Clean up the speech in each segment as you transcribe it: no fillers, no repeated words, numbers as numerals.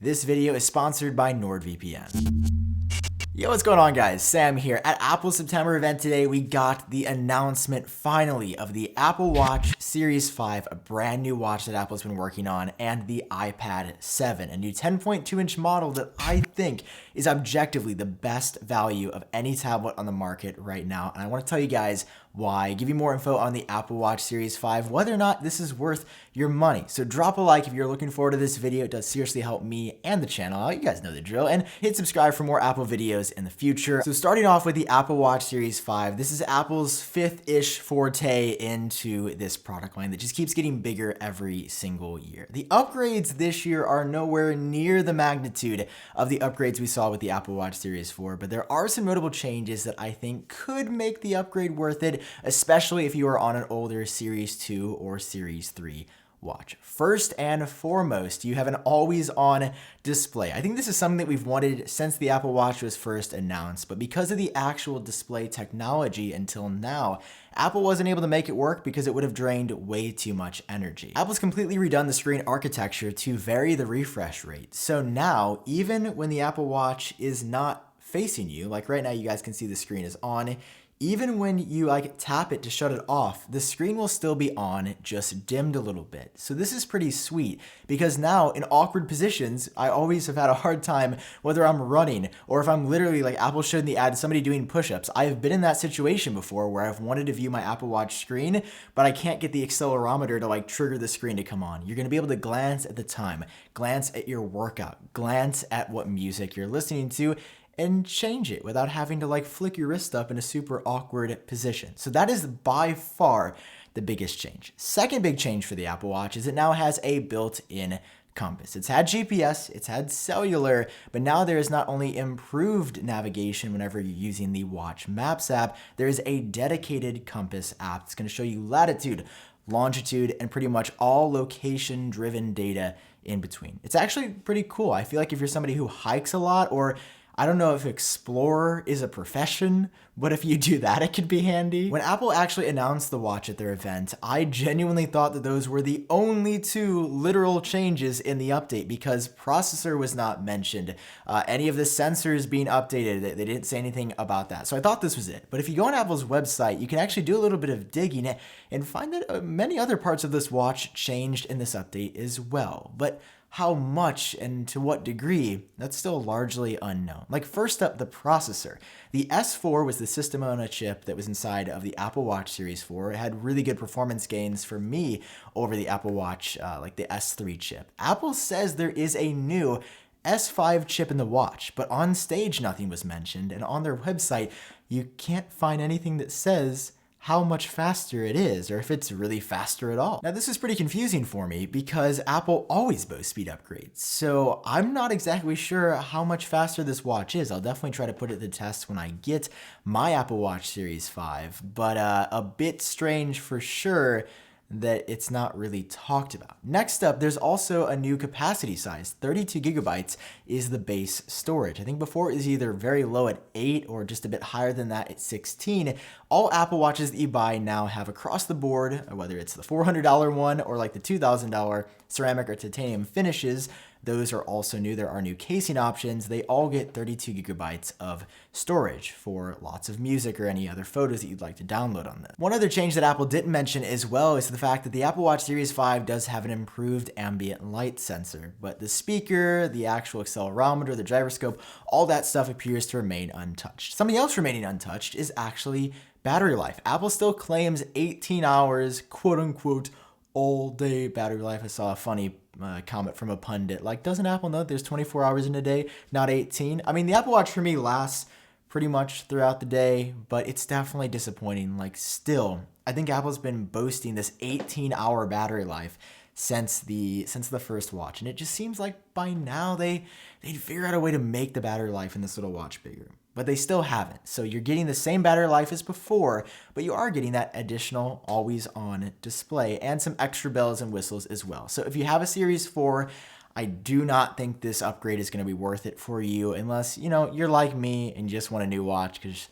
This video is sponsored by NordVPN. Yo, what's going on, guys? Sam here. At Apple's September event today, we got the announcement finally of the Apple Watch Series 5, a brand new watch that Apple's been working on, and the iPad 7, a new 10.2-inch model that I think is objectively the best value of any tablet on the market right now. And I want to tell you guys why, give you more info on the Apple Watch Series 5, whether or not this is worth your money. So drop a like if you're looking forward to this video. It does seriously help me and the channel. You guys know the drill. And hit subscribe for more Apple videos in the future. So starting off with the Apple Watch Series 5, this is Apple's fifth-ish forte into this product line that just keeps getting bigger every single year. The upgrades this year are nowhere near the magnitude of the upgrades we saw with the Apple Watch Series 4, but there are some notable changes that I think could make the upgrade worth it, especially if you are on an older Series 2 or Series 3 watch. First and foremost, you have an always-on display. I think this is something that we've wanted since the Apple Watch was first announced, but because of the actual display technology until now, Apple wasn't able to make it work because it would have drained way too much energy. Apple's completely redone the screen architecture to vary the refresh rate. So now, even when the Apple Watch is not facing you, like right now you guys can see the screen is on, even when you tap it to shut it off, the screen will still be on, just dimmed a little bit. So this is pretty sweet because now in awkward positions, I always have had a hard time whether I'm running or if I'm literally, like Apple showed in the ad, somebody doing push-ups. I have been in that situation before where I've wanted to view my Apple Watch screen, but I can't get the accelerometer to trigger the screen to come on. You're gonna be able to glance at the time, glance at your workout, glance at what music you're listening to, and change it without having to flick your wrist up in a super awkward position. So that is by far the biggest change. Second big change for the Apple Watch is it now has a built-in compass. It's had GPS, it's had cellular, but now there is not only improved navigation whenever you're using the Watch Maps app, there is a dedicated compass app that's going to show you latitude, longitude, and pretty much all location-driven data in between. It's actually pretty cool. I feel like if you're somebody who hikes a lot, or I don't know if explorer is a profession, but if you do that, it could be handy. When Apple actually announced the watch at their event, I genuinely thought that those were the only two literal changes in the update because processor was not mentioned. Any of the sensors being updated, they didn't say anything about that. So I thought this was it. But if you go on Apple's website, you can actually do a little bit of digging and find that many other parts of this watch changed in this update as well. But how much and to what degree, that's still largely unknown. First up, the processor. The S4 was the system on a chip that was inside of the Apple Watch Series 4. It had really good performance gains for me over the Apple Watch, like the S3 chip. Apple says there is a new S5 chip in the watch, but on stage nothing was mentioned, and on their website, you can't find anything that says how much faster it is, or if it's really faster at all. Now, this is pretty confusing for me because Apple always boasts speed upgrades, so I'm not exactly sure how much faster this watch is. I'll definitely try to put it to the test when I get my Apple Watch Series 5, but a bit strange for sure that it's not really talked about. Next up, there's also a new capacity size. 32 gigabytes is the base storage. I think before it was either very low at 8 or just a bit higher than that at 16. All Apple Watches that you buy now have across the board, whether it's the $400 one or the $2,000 ceramic or titanium finishes, those are also new. There are new casing options. They all get 32 gigabytes of storage for lots of music or any other photos that you'd like to download on them. One other change that Apple didn't mention as well is the fact that the Apple Watch Series 5 does have an improved ambient light sensor, but the speaker, the actual accelerometer, the gyroscope, all that stuff appears to remain untouched. Something else remaining untouched is actually battery life. Apple still claims 18 hours, quote unquote, all day battery life. I saw a funny comment from a pundit, doesn't Apple know that there's 24 hours in a day, not 18? I mean, the Apple Watch for me lasts pretty much throughout the day, but it's definitely disappointing. Still, I think Apple's been boasting this 18-hour battery life since the first watch, and it just seems like by now they'd figure out a way to make the battery life in this little watch bigger. But they still haven't. So you're getting the same battery life as before, but you are getting that additional always-on display and some extra bells and whistles as well. So if you have a Series 4, I do not think this upgrade is going to be worth it for you unless, you're like me and you just want a new watch because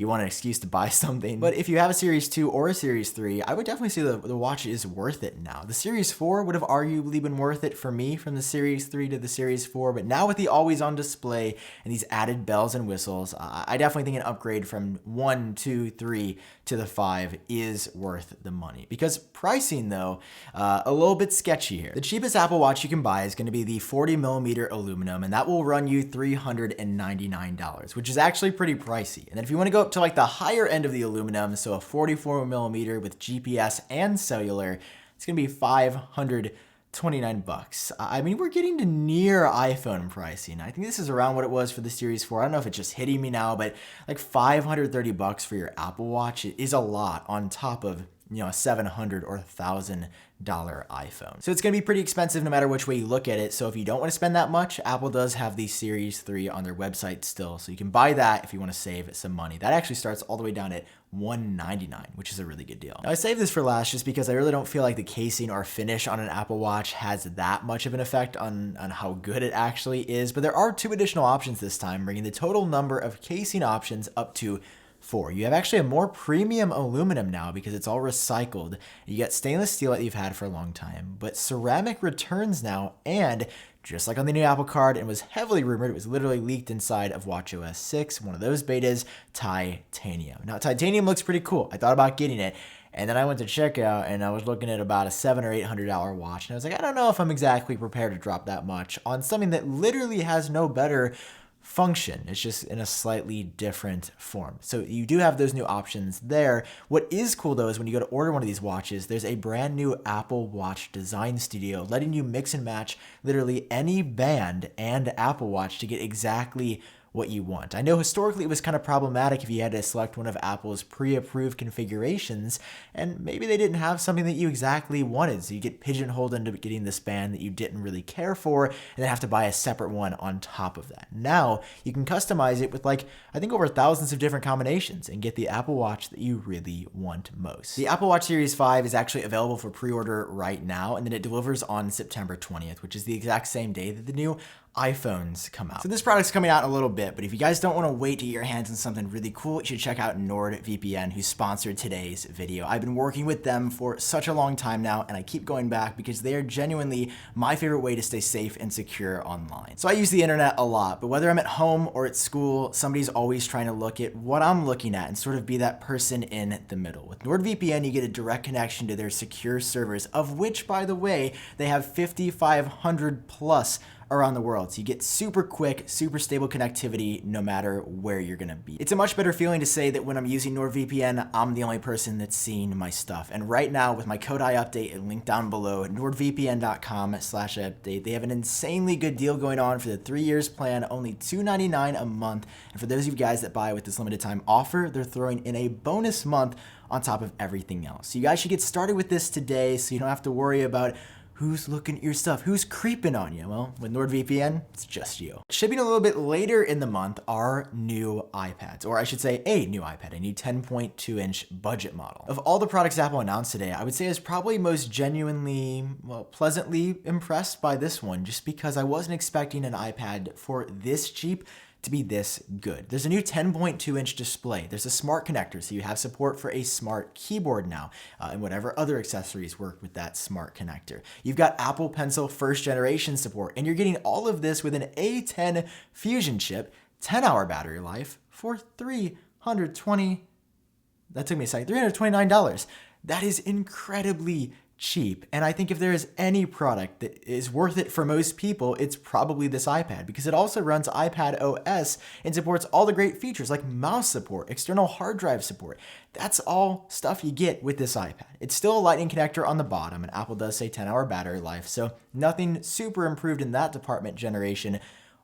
you want an excuse to buy something. But if you have a Series 2 or a Series 3, I would definitely say the watch is worth it now. The Series 4 would have arguably been worth it for me from the Series 3 to the Series 4, but now with the always-on display and these added bells and whistles, I definitely think an upgrade from 1, 2, 3 to the 5 is worth the money. Because pricing, though, a little bit sketchy here. The cheapest Apple Watch you can buy is going to be the 40mm aluminum, and that will run you $399, which is actually pretty pricey. And then if you want to go up to like the higher end of the aluminum, so a 44mm with GPS and cellular, it's going to be $529. I mean, we're getting to near iPhone pricing. I think this is around what it was for the Series 4. I don't know if it's just hitting me now, but like $530 for your Apple Watch is a lot on top of, a $700 or $1,000 iPhone. So it's going to be pretty expensive no matter which way you look at it. So if you don't want to spend that much, Apple does have the Series 3 on their website still. So you can buy that if you want to save some money. That actually starts all the way down at $199, which is a really good deal. Now, I saved this for last just because I really don't feel like the casing or finish on an Apple Watch has that much of an effect on how good it actually is. But there are 2 additional options this time, bringing the total number of casing options up to 4. You have actually a more premium aluminum now because it's all recycled. You get stainless steel that you've had for a long time, but ceramic returns now, and just like on the new Apple Card, and was heavily rumored, it was literally leaked inside of watchOS 6, one of those betas, titanium. Now, titanium looks pretty cool. I thought about getting it, and then I went to checkout and I was looking at about a $700 or $800 watch, and I was like, I don't know if I'm exactly prepared to drop that much on something that literally has no better function. It's just in a slightly different form. So you do have those new options there. What is cool though is when you go to order one of these watches, there's a brand new Apple Watch design studio letting you mix and match literally any band and Apple Watch to get exactly what you want. I know historically it was kind of problematic if you had to select one of Apple's pre-approved configurations, and maybe they didn't have something that you exactly wanted, so you get pigeonholed into getting this band that you didn't really care for, and then have to buy a separate one on top of that. Now, you can customize it with I think over thousands of different combinations and get the Apple Watch that you really want most. The Apple Watch Series 5 is actually available for pre-order right now, and then it delivers on September 20th, which is the exact same day that the new iPhones come out. So this product's coming out in a little bit, but if you guys don't want to wait to get your hands on something really cool, you should check out NordVPN, who sponsored today's video. I've been working with them for such a long time now, and I keep going back because they are genuinely my favorite way to stay safe and secure online. So I use the internet a lot, but whether I'm at home or at school, somebody's always trying to look at what I'm looking at and sort of be that person in the middle. With NordVPN, you get a direct connection to their secure servers, of which, by the way, they have 5,500 plus around the world. So you get super quick, super stable connectivity no matter where you're gonna be. It's a much better feeling to say that when I'm using NordVPN, I'm the only person that's seeing my stuff. And right now with my code iupdate and link down below, nordvpn.com/update, they have an insanely good deal going on for the 3 years plan, only $299 a month. And for those of you guys that buy with this limited time offer, they're throwing in a bonus month on top of everything else. So you guys should get started with this today so you don't have to worry about who's looking at your stuff, who's creeping on you. Well, with NordVPN, it's just you. Shipping a little bit later in the month are new iPads, or I should say a new iPad, a new 10.2-inch budget model. Of all the products Apple announced today, I would say I was probably most genuinely, pleasantly impressed by this one, just because I wasn't expecting an iPad for this cheap to be this good. There's a new 10.2-inch display. There's a smart connector, so you have support for a smart keyboard now, and whatever other accessories work with that smart connector. You've got Apple Pencil first generation support, and you're getting all of this with an A10 Fusion chip, 10-hour battery life for $329. That is incredibly cheap. And I think if there is any product that is worth it for most people, it's probably this iPad, because it also runs iPad OS and supports all the great features like mouse support, external hard drive support. That's all stuff you get with this iPad. It's still a lightning connector on the bottom, and Apple does say 10-hour battery life, so nothing super improved in that department generation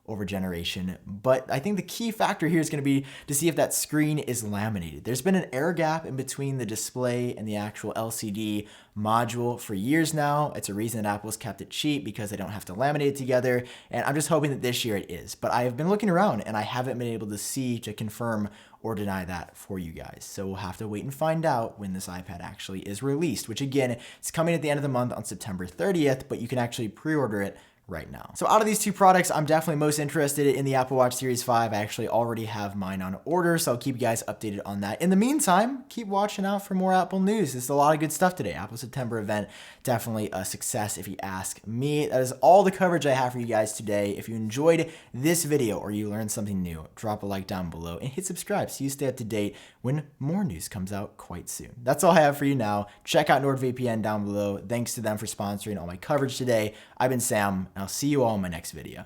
over generation. But I think the key factor here is going to be to see if that screen is laminated. There's been an air gap in between the display and the actual LCD module for years now. It's a reason that Apple's kept it cheap, because they don't have to laminate it together, and I'm just hoping that this year it is. But I have been looking around and I haven't been able to see to confirm or deny that for you guys. So we'll have to wait and find out when this iPad actually is released, which again, it's coming at the end of the month on September 30th, but you can actually pre-order it right now. So out of these two products, I'm definitely most interested in the Apple Watch Series 5. I actually already have mine on order, so I'll keep you guys updated on that. In the meantime, keep watching out for more Apple news. There's a lot of good stuff today. Apple September event, definitely a success if you ask me. That is all the coverage I have for you guys today. If you enjoyed this video or you learned something new, drop a like down below and hit subscribe so you stay up to date when more news comes out quite soon. That's all I have for you now. Check out NordVPN down below. Thanks to them for sponsoring all my coverage today. I've been Sam, and I'll see you all in my next video.